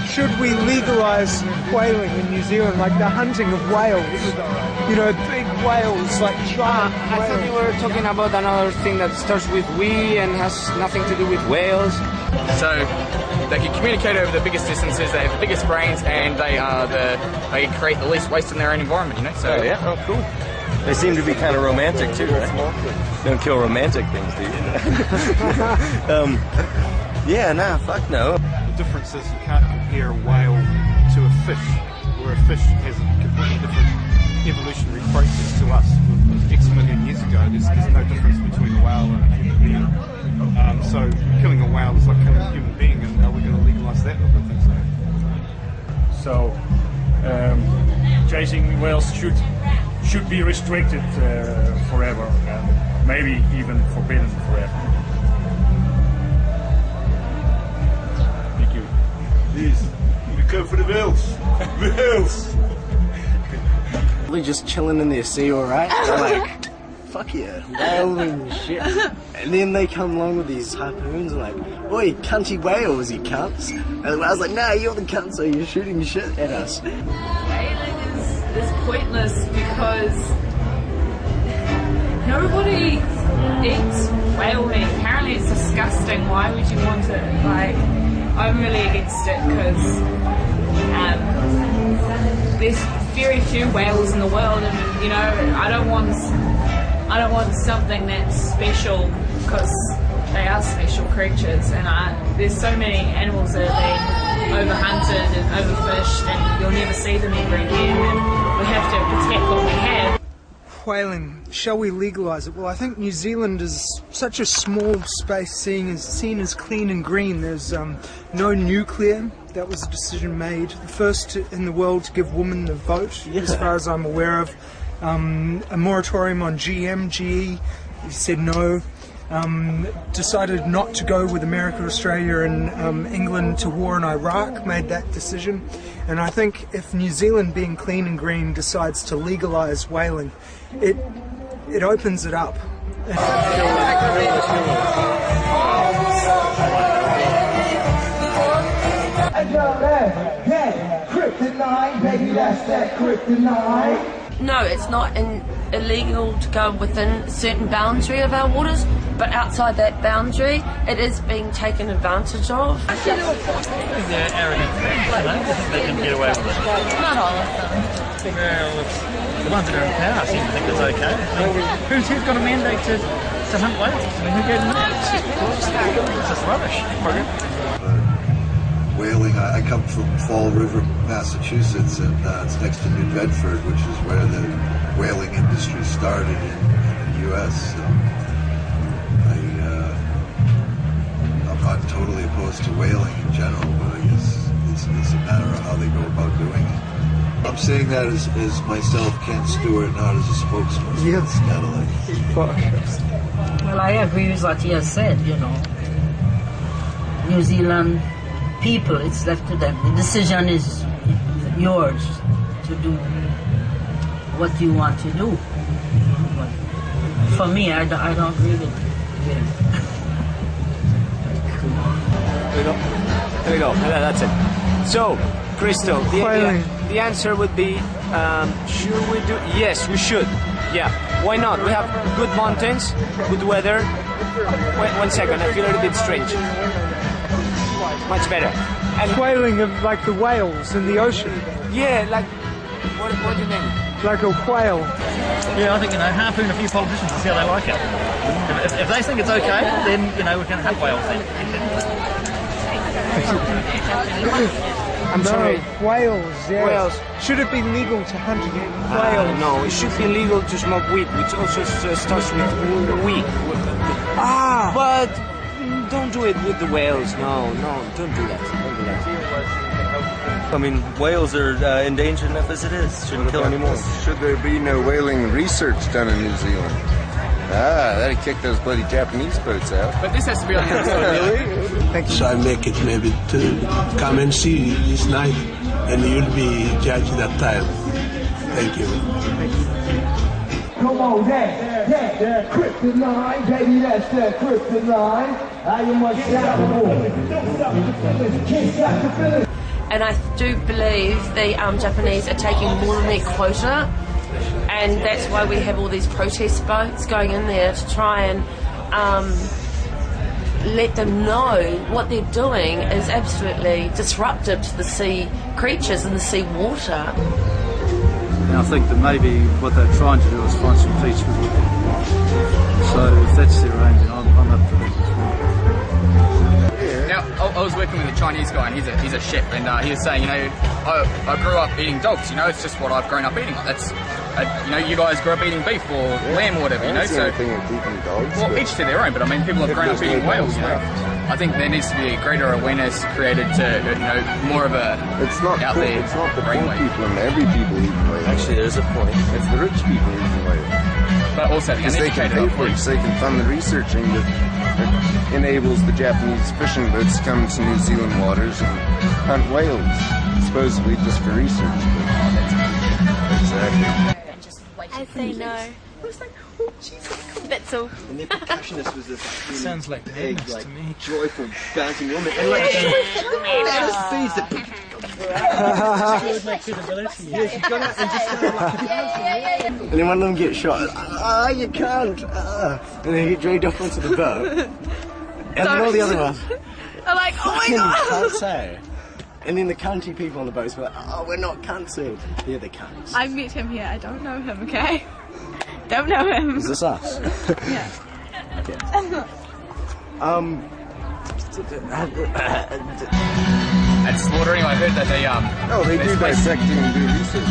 Should we legalise whaling in New Zealand, like the hunting of whales? You know, big whales, like giant I thought you were talking about another thing that starts with we and has nothing to do with whales. So they can communicate over the biggest distances, they have the biggest brains, and they create the least waste in their own environment, you know? So yeah, oh cool. They seem to be kind of romantic too, right? Don't kill romantic things, do you? Yeah, nah, fuck no. The difference is you can't compare a whale to a fish, where a fish has a completely different evolutionary process to us. X million years ago, there's no difference between a whale and a human being. So killing a whale is like killing a human being, and are we going to legalise that? I don't think so. So, chasing whales should be restricted forever, and maybe even forbidden forever. Thank you. Please, we come for the whales. Whales! Probably just chilling in their sea, alright? Like, fuck yeah, whaling shit. And then they come along with these harpoons and like, oi, cunty whales, you cunts. And the whale's like, nah, you're the cunt, so you're shooting shit at us. Whaling is pointless because nobody eats whale meat. Apparently it's disgusting. Why would you want it? Like, I'm really against it because there's very few whales in the world, and you know, I don't want something that's special because they are special creatures, and there's so many animals that are being overhunted and overfished, and you'll never see them ever again, and we have to protect what we have. whaling. Shall we legalise it? Well, I think New Zealand is such a small space, seen as clean and green. There's no nuclear. That was a decision made. The first in the world to give women the vote, as far as I'm aware of. A moratorium on GE said no. Decided not to go with America, Australia and England to war in Iraq, made that decision. And I think if New Zealand, being clean and green, decides to legalise whaling, it opens it up. Kryptonite, baby, that's that kryptonite. No, it's not illegal to go within a certain boundary of our waters, but outside that boundary, it is being taken advantage of. They're arrogant, you know, they can get away with it. Not all of them. Well, the ones that are in power seem to think it's okay. Who's got a mandate to hunt whales? I mean, who gave them that? It's just rubbish. Whaling, I come from Fall River, Massachusetts, and it's next to New Bedford, which is where the whaling industry started in the U.S. So I'm not totally opposed to whaling in general, but I guess it's a matter of how they go about doing it. I'm saying that as myself, Ken Stewart, not as a spokesman for scatellites. Well, I agree with what he has said, you know. New Zealand people, it's left to them. The decision is yours to do what you want to do. But for me, I don't agree with him. There we go. That's it. So, Crystal, the answer would be, should we do? Yes, we should. Yeah. Why not? We have good mountains, good weather. Wait 1 second. I feel a little bit strange. Much better. And whaling of like the whales in the ocean. Yeah, like what do you mean? Like a whale. Yeah, I think, harpoon a few politicians and see how they like it. If they think it's okay, then we can have whales then. I'm sorry. Whales, yeah. Whales. Should it be legal to hunt whales? No, it should be legal to smoke weed, which also starts with weed. But don't do it with the whales. No, don't do that. I mean, whales are endangered enough as it is. Shouldn't kill anymore. Should there be no whaling research done in New Zealand? That'd kick those bloody Japanese boats out. But this has to be on the really? Thank you. So I make it maybe to come and see this night, and you'll be judged that time. Thank you. Come on, Dad. that kryptonite, baby, that's that kryptonite. I am unstoppable. Can't stop the feeling. And I do believe the Japanese are taking more than their quota, and that's why we have all these protest boats going in there to try and let them know what they're doing is absolutely disruptive to the sea creatures and the sea water. And I think that maybe what they're trying to do is find some peace with it. So if that's their aim, then I'm up for that as well. Now, I was working with a Chinese guy, and he's a chef, and he was saying, you know, I grew up eating dogs. You know, it's just what I've grown up eating. That's, you know, you guys grew up eating beef or lamb or whatever. You know, so well, each to their own. But I mean, people have grown up eating whales. You know, I think there needs to be a greater awareness created to, you know, more of a out there. It's not the poor people and every people eating whales. Actually, there's a point. It's the rich people eating whales. But also the they can pay for it, so they can fund the researching that enables the Japanese fishing boats to come to New Zealand waters and hunt whales, supposedly just for research. Exactly. I say no. I was like, oh Jesus, that's all. And the percussionist was this sounds like big, to me. joyful, bouncing woman. And like, and then one of them gets shot. You can't. And then you get dragged off onto the boat. And then all the other ones. I'm like, oh my god. Can't say. And then the cunty people on the boats were like, oh, we're not cunty. They're the cunts. I met him here. I don't know him, okay? Don't know him. Is this us? Yeah. Okay. At slaughtering, I heard that they they do dissecting and do research.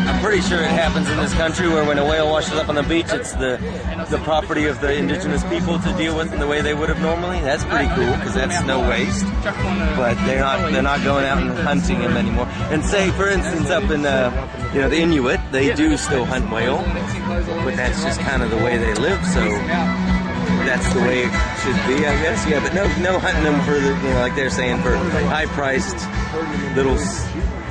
I'm pretty sure it happens in this country where when a whale washes up on the beach, it's the property of the indigenous people to deal with in the way they would have normally. That's pretty cool because that's no waste. But they're not going out and hunting them anymore. And say, for instance, up in the Innuit, they do still hunt whale, but that's just kind of the way they live. So that's the way it should be, I guess. Yeah, but no hunting them for the like they're saying for high-priced little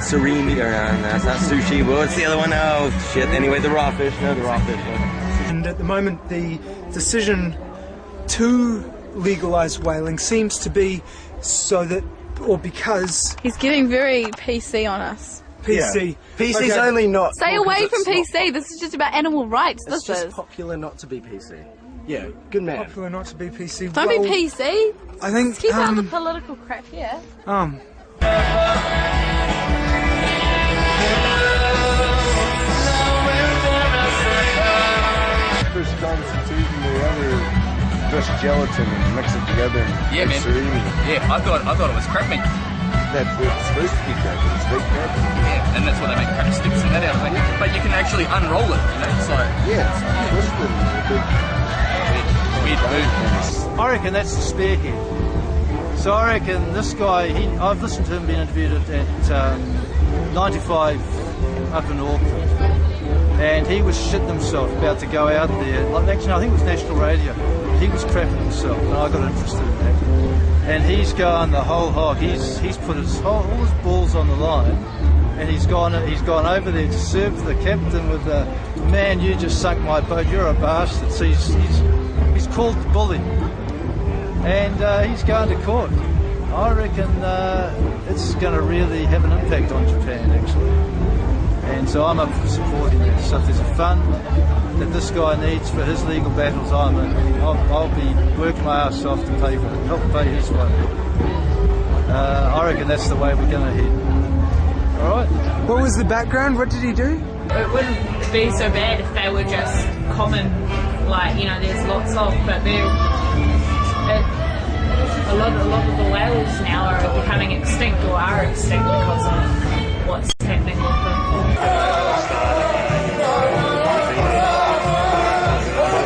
surimi, or that's not sushi. Well, what's the other one? Oh shit. Anyway, the raw fish. No, the raw fish. And at the moment, the decision to legalise whaling seems to be so that, or because he's getting very PC on us. PC. Yeah. PC's only not. Stay away from PC. This is just about animal rights. It's just popular not to be PC. Yeah, good man. Popular not to be PC. Don't be PC. I think. Let's keep out the political crap here. Fish constituting the other fish gelatin and mix it together and yeah, man. surimi. Yeah, I thought it was crab meat. That's it's supposed to be crab meat. It's fake crab meat. Yeah, and that's why they make crab sticks and that out of it. But you can actually unroll it, It's like it's twisted in a big weird food. I reckon that's the spearhead. So I reckon this guy, I've listened to him being interviewed at 95 up in Auckland, and he was shitting himself about to go out there. Actually, I think it was national radio. He was crapping himself, and I got interested in that. And he's gone the whole hog. He's put all his balls on the line, and he's gone over there to serve the captain with the man. You just sunk my boat. You're a bastard. So he's called the bully. And he's going to court. I reckon it's going to really have an impact on Japan, actually. And so I'm up for supporting that. So if there's a fund that this guy needs for his legal battles, I'll be working my ass off to help pay his way. I reckon that's the way we're going to head. All right. What was the background? What did he do? It wouldn't be so bad if they were just common, there's lots of, but a lot of the whales now are becoming extinct or are extinct because of what's happening with them.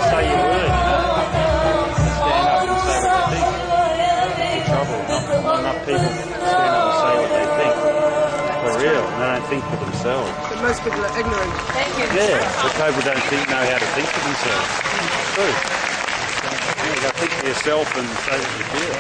Say your word. Stand up and say what they think. The trouble, not enough people stand up and say what they think. For real, and they don't think for themselves. But most people are ignorant. Thank you. Yeah, but people don't know how to think for themselves. It's true. You got to think for yourself and say what you feel.